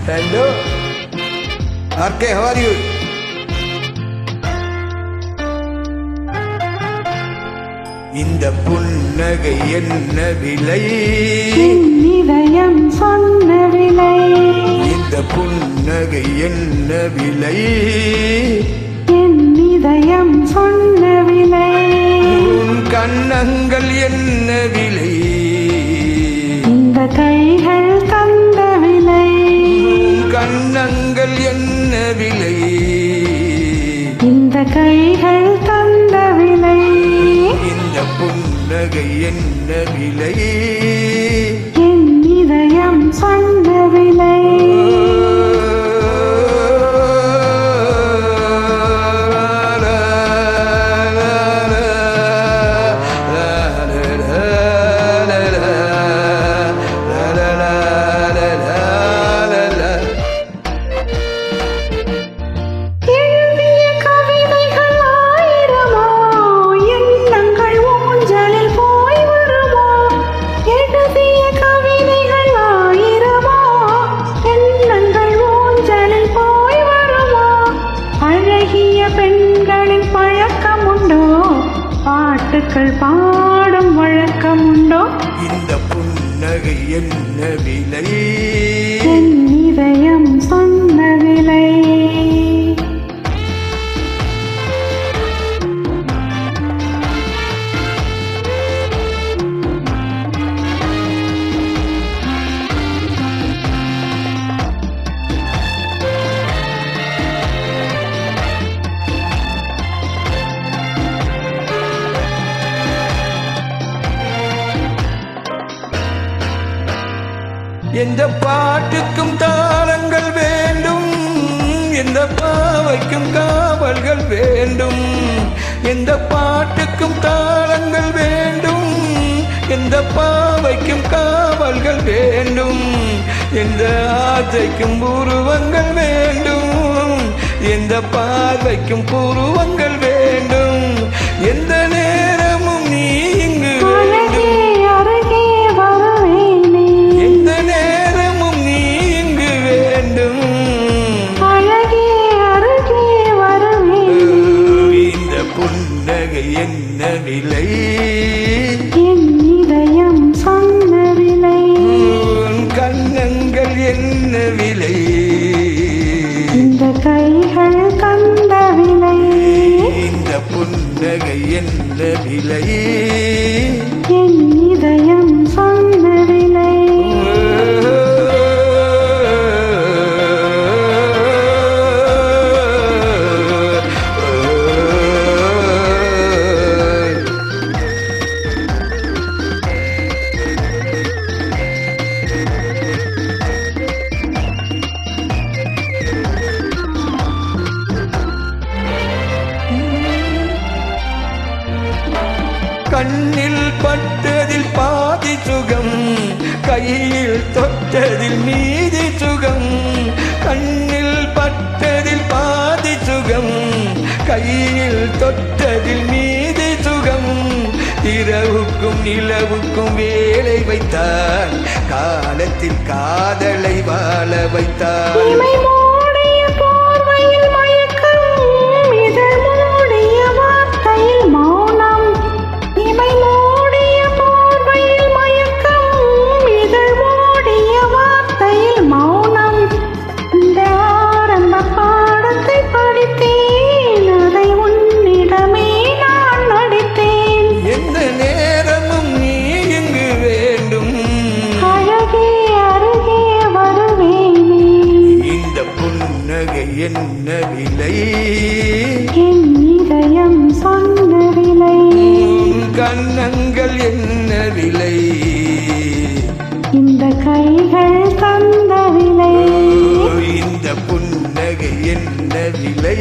Hello. RK, how are you? இந்த புன்னகை என்ன விலை? என் இதயம் சொன்ன விலை. இந்த புன்னகை என்ன விலை? என் இதயம் சொன்ன விலை. உன் கன்னங்கள் என்ன விலை? இந்த கைகள் தந்த விலை. கன்னங்கள் என்ன விலை? இந்த கைகள் தந்த விலை. இந்த புன்னகை என்ன விலை? என் இதயம் சொன்ன விலை. பெண்களின் பழக்கம் உண்டோ? பாட்டுக்கள் பாடும் வழக்கம் உண்டோ? இந்த புன்னகை என்ன விலை? என் இதயம் சொன்ன விலை. எந்த பாட்டுக்கும் தாளங்கள் வேண்டும், எந்த பாவைக்கும் காவல்கள் வேண்டும். எந்த பாட்டுக்கும் தாளங்கள் வேண்டும், எந்த பாவைக்கும் காவல்கள் வேண்டும். எந்த ஆசைக்கும் உருவங்கள் வேண்டும், எந்த பார்வைக்கும் புருவங்கள் வேண்டும். எந்த நேரமும் நீ இங்கு வேண்டும். என்ன விலை? என் இதயம் சொன்ன விலை. கன்னங்கள் என்ன விலை? இந்த கைகள் தந்த விலை. இந்த புன்னகை என்ன விலை? என் இதயம் சொன்ன விலை. கண்ணில் பட்டதில் பாதி சுகம், கையில் தொட்டதில் மீதி சுகம். கண்ணில் பட்டதில் பாதி சுகம், கையில் தொட்டதில் மீதி சுகம். இரவுக்கும் நிலவுக்கும் வேலை வைத்தான், காலத்தில் காதலை வாழ வைத்தான். என்ன விலை? என் இதயம் சொன்ன விலை. கன்னங்கள் என்ன விலை? இந்த கைகள் தந்த விலை. இந்த புன்னகை என்ன விலை?